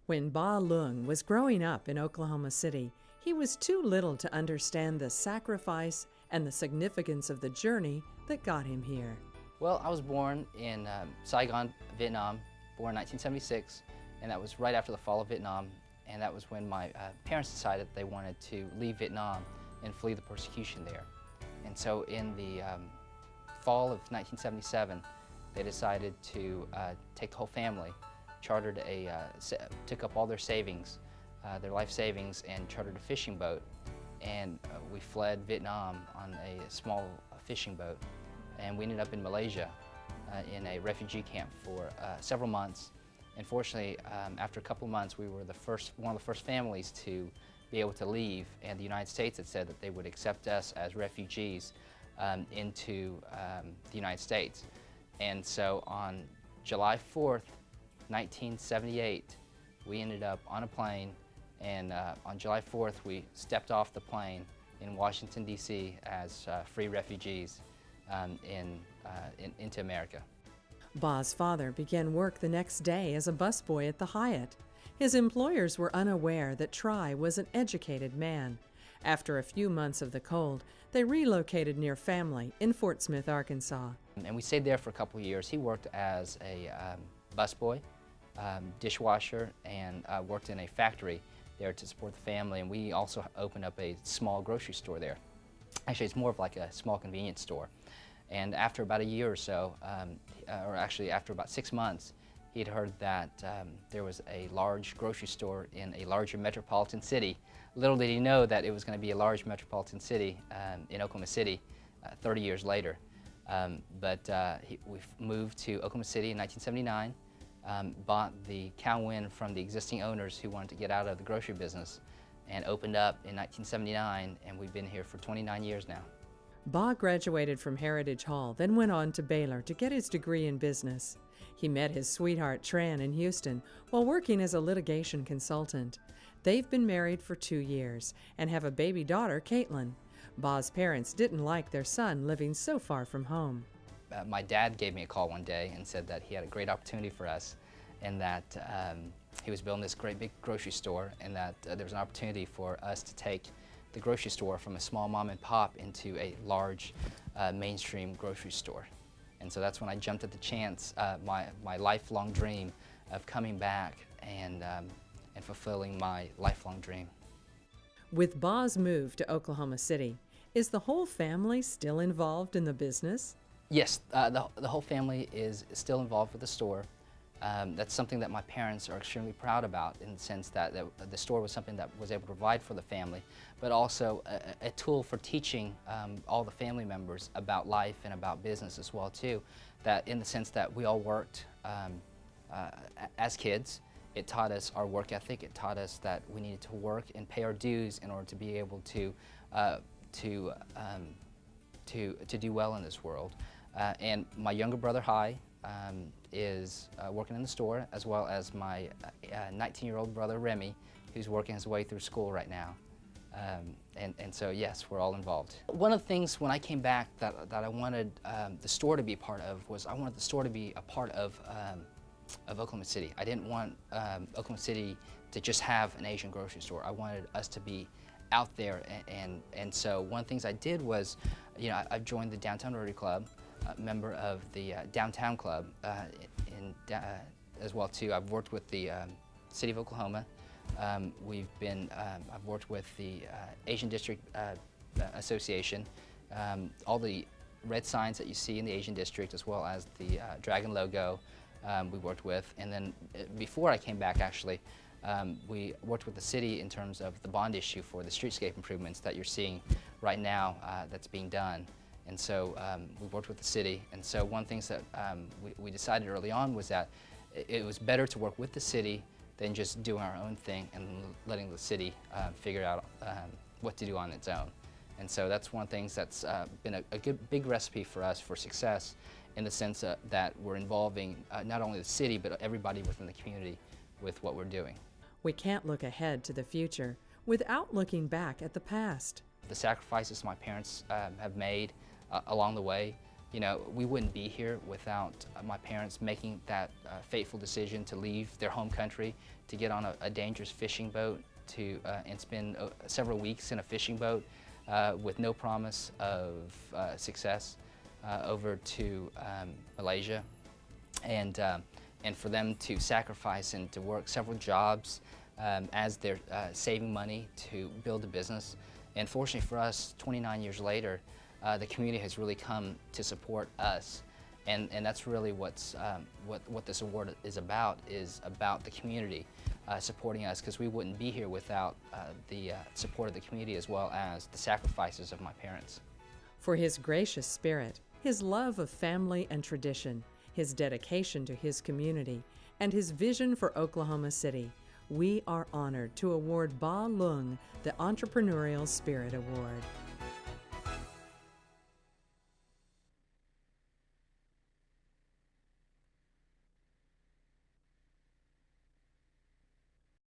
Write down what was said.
When Ba Loung was growing up in Oklahoma City, he was too little to understand the sacrifice and the significance of the journey that got him here. Well, I was born in Saigon, Vietnam, born in 1976, and that was right after the fall of Vietnam, and that was when my parents decided they wanted to leave Vietnam and flee the persecution there. And so in the fall of 1977, they decided to take the whole family, took up all their savings, their life savings, and chartered a fishing boat. And we fled Vietnam on a small fishing boat. And we ended up in Malaysia in a refugee camp for several months. And fortunately, after a couple of months, we were one of the first families to be able to leave. And the United States had said that they would accept us as refugees into the United States. And so on July 4th, 1978, we ended up on a plane, and on July 4th, we stepped off the plane in Washington, D.C. as free refugees into America. Ba's father began work the next day as a busboy at the Hyatt. His employers were unaware that Tri was an educated man. After a few months of the cold, they relocated near family in Fort Smith, Arkansas. And we stayed there for a couple of years. He worked as a busboy, dishwasher, and worked in a factory there to support the family. And we also opened up a small grocery store there. Actually, it's more of like a small convenience store. And after about a year or so, or actually after about 6 months, he'd heard that there was a large grocery store in a larger metropolitan city. Little did he know that it was going to be a large metropolitan city in Oklahoma City 30 years later. We moved to Oklahoma City in 1979, bought the Cow-Win from the existing owners who wanted to get out of the grocery business, and opened up in 1979, and we've been here for 29 years now. Ba graduated from Heritage Hall, then went on to Baylor to get his degree in business. He met his sweetheart Tran in Houston while working as a litigation consultant. They've been married for 2 years and have a baby daughter, Caitlin. Ba's parents didn't like their son living so far from home. My dad gave me a call one day and said that he had a great opportunity for us, and that he was building this great big grocery store, and that there was an opportunity for us to take the grocery store from a small mom and pop into a large mainstream grocery store. And so that's when I jumped at the chance, my lifelong dream of coming back and fulfilling my lifelong dream. With Ba's move to Oklahoma City, is the whole family still involved in the business? Yes, the whole family is still involved with the store. That's something that my parents are extremely proud about, in the sense that the store was something that was able to provide for the family, but also a tool for teaching all the family members about life and about business as well too. That in the sense that we all worked as kids. It taught us our work ethic. It taught us that we needed to work and pay our dues in order to be able to do well in this world. And my younger brother, Hai, is working in the store, as well as my 19-year-old brother, Remy, who's working his way through school right now. And so, yes, we're all involved. One of the things when I came back that I wanted the store to be a part of was I wanted the store to be a part of Oklahoma City. I didn't want Oklahoma City to just have an Asian grocery store. I wanted us to be out there, and so one of the things I did was, I joined the Downtown Rotary Club, a member of the Downtown Club as well too. I've worked with the City of Oklahoma. I've worked with the Asian District Association, all the red signs that you see in the Asian District, as well as the dragon logo. We worked with, and then before I came back, actually, we worked with the city in terms of the bond issue for the streetscape improvements that you're seeing right now that's being done. And so we worked with the city, and so one of the things that we decided early on was that it was better to work with the city than just doing our own thing and letting the city figure out what to do on its own. And so that's one of the things that's been a good big recipe for us for success, in the sense that we're involving not only the city, but everybody within the community with what we're doing. We can't look ahead to the future without looking back at the past. The sacrifices my parents have made along the way You know, we wouldn't be here without my parents making that fateful decision to leave their home country, to get on a dangerous fishing boat, and spend several weeks in a fishing boat with no promise of success over to Malaysia, and for them to sacrifice and to work several jobs as they're saving money to build a business. And fortunately for us, 29 years later, the community has really come to support us, and that's really what this award is about the community supporting us, because we wouldn't be here without the support of the community as well as the sacrifices of my parents. For his gracious spirit, his love of family and tradition, his dedication to his community, and his vision for Oklahoma City, we are honored to award Ba Loung the Entrepreneurial Spirit Award.